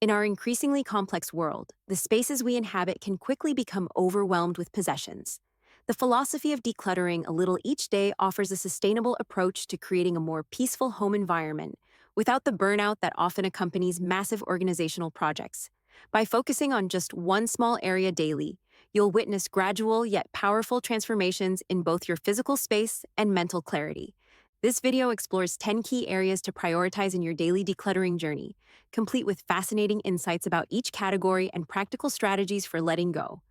In our increasingly complex world, the spaces we inhabit can quickly become overwhelmed with possessions. The philosophy of decluttering a little each day offers a sustainable approach to creating a more peaceful home environment without the burnout that often accompanies massive organizational projects. By focusing on just one small area daily, you'll witness gradual yet powerful transformations in both your physical space and mental clarity. This video explores 10 key areas to prioritize in your daily decluttering journey, complete with fascinating insights about each category and practical strategies for letting go.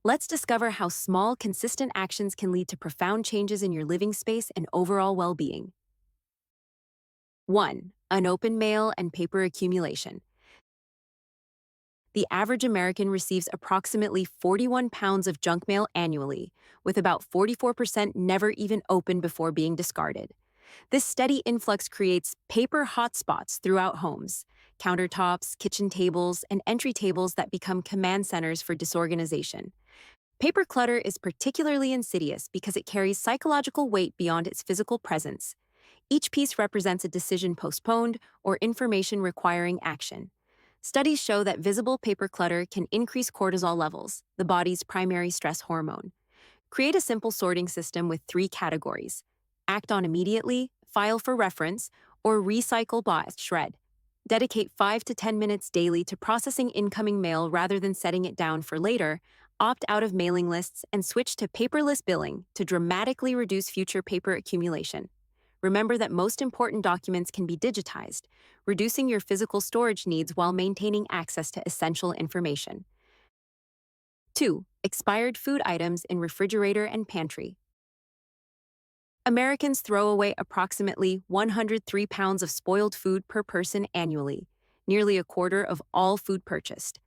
Let's discover how small, consistent actions can lead to profound changes in your living space and overall well being. 1. Unopened mail and paper accumulation. The average American receives approximately 41 pounds of junk mail annually, with about 44% never even opened before being discarded. This steady influx creates paper hotspots throughout homes, countertops, kitchen tables, and entry tables that become command centers for disorganization. Paper clutter is particularly insidious because it carries psychological weight beyond its physical presence. Each piece represents a decision postponed or information requiring action. Studies show that visible paper clutter can increase cortisol levels, the body's primary stress hormone. Create a simple sorting system with 3 categories: act on immediately, file for reference, or recycle by shred. Dedicate 5 to 10 minutes daily to processing incoming mail rather than setting it down for later. Opt out of mailing lists and switch to paperless billing to dramatically reduce future paper accumulation. Remember that most important documents can be digitized, reducing your physical storage needs while maintaining access to essential information. 2. Expired food items in refrigerator and pantry. Americans throw away approximately 103 pounds of spoiled food per person annually, nearly a quarter of all food purchased.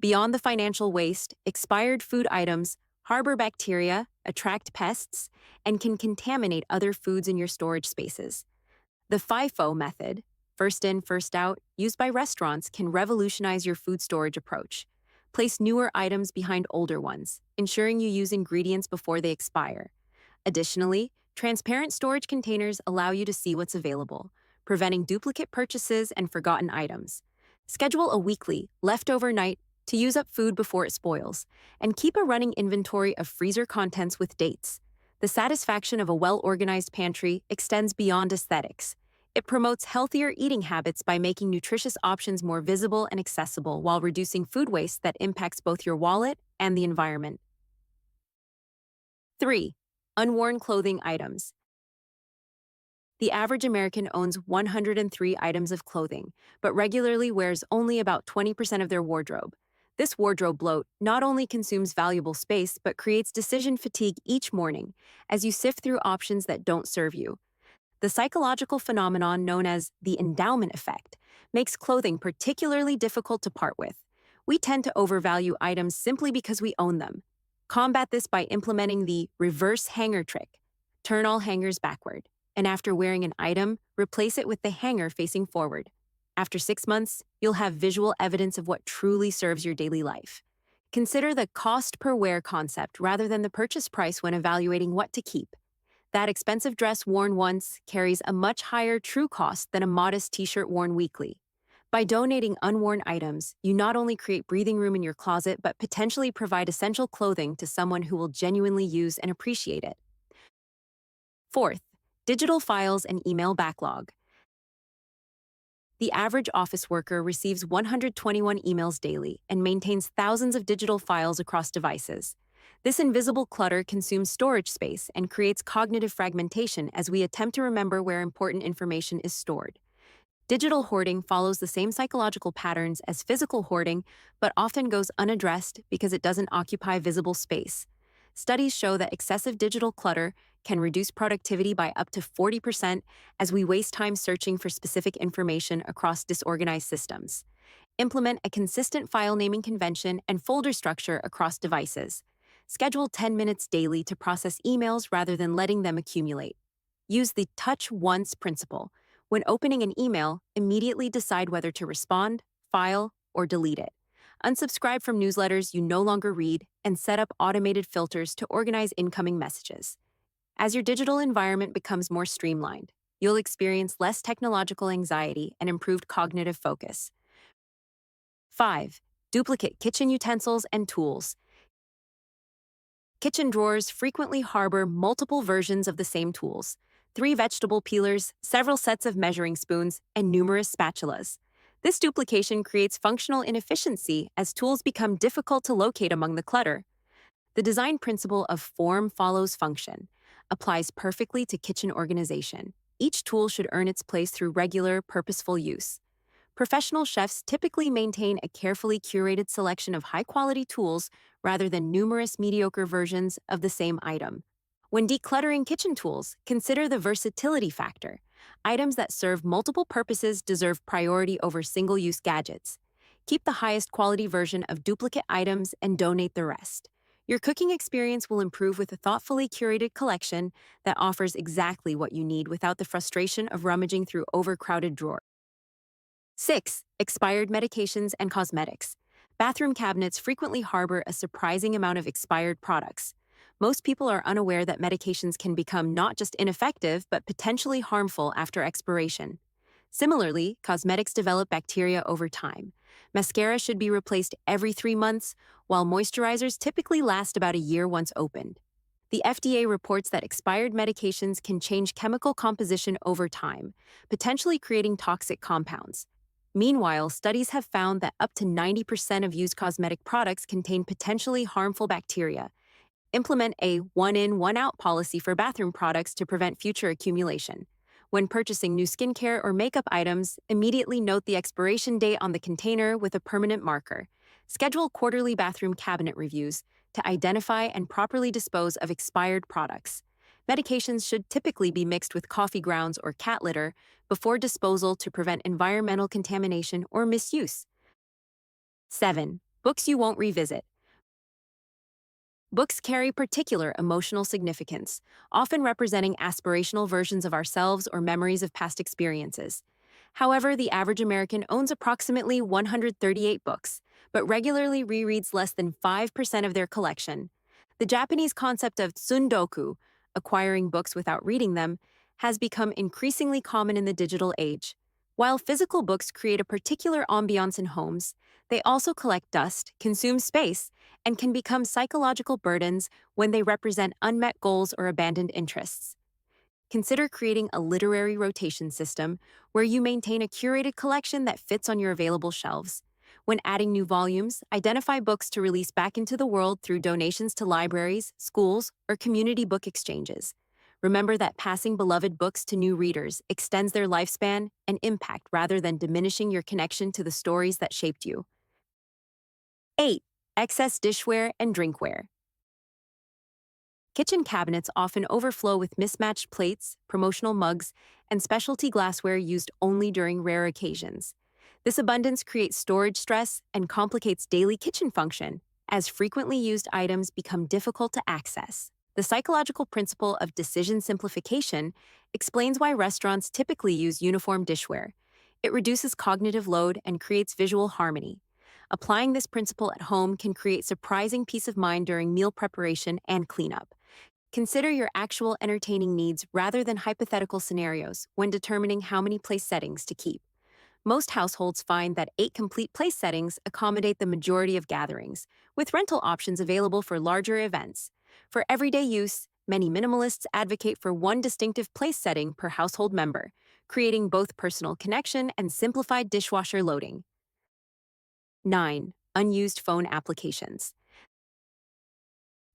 Beyond the financial waste, expired food items harbor bacteria, attract pests, and can contaminate other foods in your storage spaces. The FIFO method, first in, first out, used by restaurants can revolutionize your food storage approach. Place newer items behind older ones, ensuring you use ingredients before they expire. Additionally, transparent storage containers allow you to see what's available, preventing duplicate purchases and forgotten items. Schedule a weekly, leftover night to use up food before it spoils, and keep a running inventory of freezer contents with dates. The satisfaction of a well-organized pantry extends beyond aesthetics. It promotes healthier eating habits by making nutritious options more visible and accessible while reducing food waste that impacts both your wallet and the environment. 3. Unworn clothing items. The average American owns 103 items of clothing, but regularly wears only about 20% of their wardrobe. This wardrobe bloat not only consumes valuable space but creates decision fatigue each morning as you sift through options that don't serve you. The psychological phenomenon known as the endowment effect makes clothing particularly difficult to part with. We tend to overvalue items simply because we own them. Combat this by implementing the reverse hanger trick. Turn all hangers backward, and after wearing an item, replace it with the hanger facing forward. After 6 months, you'll have visual evidence of what truly serves your daily life. Consider the cost per wear concept rather than the purchase price when evaluating what to keep. That expensive dress worn once carries a much higher true cost than a modest t-shirt worn weekly. By donating unworn items, you not only create breathing room in your closet but potentially provide essential clothing to someone who will genuinely use and appreciate it. 4th, digital files and email backlog. The average office worker receives 121 emails daily and maintains thousands of digital files across devices. This invisible clutter consumes storage space and creates cognitive fragmentation as we attempt to remember where important information is stored. Digital hoarding follows the same psychological patterns as physical hoarding, but often goes unaddressed because it doesn't occupy visible space. Studies show that excessive digital clutter can reduce productivity by up to 40% as we waste time searching for specific information across disorganized systems. Implement a consistent file naming convention and folder structure across devices. Schedule 10 minutes daily to process emails rather than letting them accumulate. Use the touch once principle. When opening an email, immediately decide whether to respond, file, or delete it. Unsubscribe from newsletters you no longer read and set up automated filters to organize incoming messages. As your digital environment becomes more streamlined, you'll experience less technological anxiety and improved cognitive focus. 5. Duplicate kitchen utensils and tools. Kitchen drawers frequently harbor multiple versions of the same tools: 3 vegetable peelers, several sets of measuring spoons, and numerous spatulas. This duplication creates functional inefficiency as tools become difficult to locate among the clutter. The design principle of form follows function applies perfectly to kitchen organization. Each tool should earn its place through regular, purposeful use. Professional chefs typically maintain a carefully curated selection of high-quality tools rather than numerous mediocre versions of the same item. When decluttering kitchen tools, consider the versatility factor. Items that serve multiple purposes deserve priority over single-use gadgets. Keep the highest quality version of duplicate items and donate the rest. Your cooking experience will improve with a thoughtfully curated collection that offers exactly what you need without the frustration of rummaging through overcrowded drawers. 6. Expired medications and cosmetics. Bathroom cabinets frequently harbor a surprising amount of expired products. Most people are unaware that medications can become not just ineffective but potentially harmful after expiration. Similarly, cosmetics develop bacteria over time. Mascara should be replaced every 3 months, while moisturizers typically last about a year once opened. The FDA reports that expired medications can change chemical composition over time, potentially creating toxic compounds. Meanwhile, studies have found that up to 90% of used cosmetic products contain potentially harmful bacteria. Implement a one-in, one-out policy for bathroom products to prevent future accumulation. When purchasing new skincare or makeup items, immediately note the expiration date on the container with a permanent marker. Schedule quarterly bathroom cabinet reviews to identify and properly dispose of expired products. Medications should typically be mixed with coffee grounds or cat litter before disposal to prevent environmental contamination or misuse. 7. Books you won't revisit. Books carry particular emotional significance, often representing aspirational versions of ourselves or memories of past experiences. However, the average American owns approximately 138 books, but regularly rereads less than 5% of their collection. The Japanese concept of tsundoku, acquiring books without reading them, has become increasingly common in the digital age. While physical books create a particular ambiance in homes, they also collect dust, consume space, and can become psychological burdens when they represent unmet goals or abandoned interests. Consider creating a literary rotation system where you maintain a curated collection that fits on your available shelves. When adding new volumes, identify books to release back into the world through donations to libraries, schools, or community book exchanges. Remember that passing beloved books to new readers extends their lifespan and impact rather than diminishing your connection to the stories that shaped you. 8. Excess dishware and drinkware. Kitchen cabinets often overflow with mismatched plates, promotional mugs, and specialty glassware used only during rare occasions. This abundance creates storage stress and complicates daily kitchen function, as frequently used items become difficult to access. The psychological principle of decision simplification explains why restaurants typically use uniform dishware. It reduces cognitive load and creates visual harmony. Applying this principle at home can create surprising peace of mind during meal preparation and cleanup. Consider your actual entertaining needs rather than hypothetical scenarios when determining how many place settings to keep. Most households find that 8 complete place settings accommodate the majority of gatherings, with rental options available for larger events. For everyday use, many minimalists advocate for one distinctive place setting per household member, creating both personal connection and simplified dishwasher loading. 9. Unused phone applications.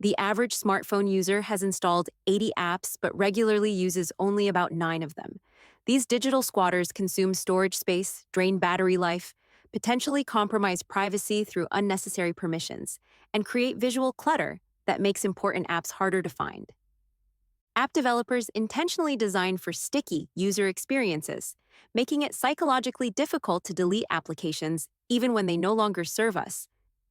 The average smartphone user has installed 80 apps but regularly uses only about 9 of them. These digital squatters consume storage space, drain battery life, potentially compromise privacy through unnecessary permissions, and create visual clutter that makes important apps harder to find. App developers intentionally design for sticky user experiences, making it psychologically difficult to delete applications even when they no longer serve us.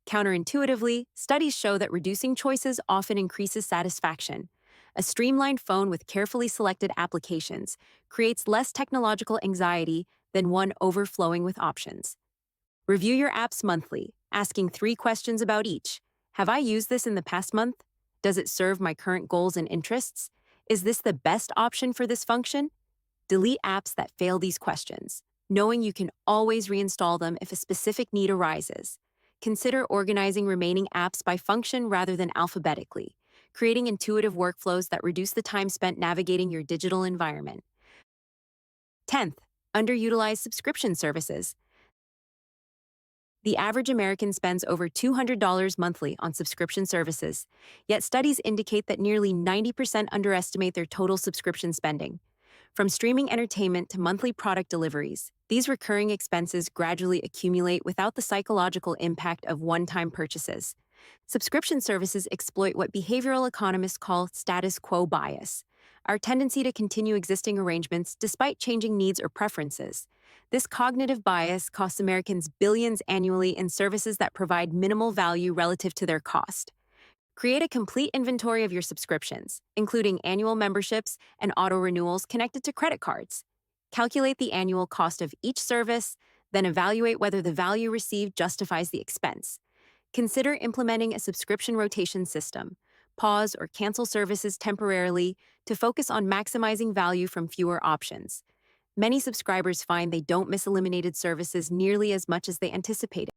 Counterintuitively, studies show that reducing choices often increases satisfaction. A streamlined phone with carefully selected applications creates less technological anxiety than one overflowing with options. Review your apps monthly, asking 3 questions about each. Have I used this in the past month? Does it serve my current goals and interests? Is this the best option for this function? Delete apps that fail these questions. knowing you can always reinstall them if a specific need arises. Consider organizing remaining apps by function rather than alphabetically, creating intuitive workflows that reduce the time spent navigating your digital environment. 10th, underutilized subscription services. The average American spends over $200 monthly on subscription services, yet studies indicate that nearly 90% underestimate their total subscription spending. From streaming entertainment to monthly product deliveries, these recurring expenses gradually accumulate without the psychological impact of one-time purchases. Subscription services exploit what behavioral economists call status quo bias, our tendency to continue existing arrangements despite changing needs or preferences. This cognitive bias costs Americans billions annually in services that provide minimal value relative to their cost. Create a complete inventory of your subscriptions, including annual memberships and auto renewals connected to credit cards. Calculate the annual cost of each service, then evaluate whether the value received justifies the expense. Consider implementing a subscription rotation system. Pause or cancel services temporarily to focus on maximizing value from fewer options. Many subscribers find they don't miss eliminated services nearly as much as they anticipated.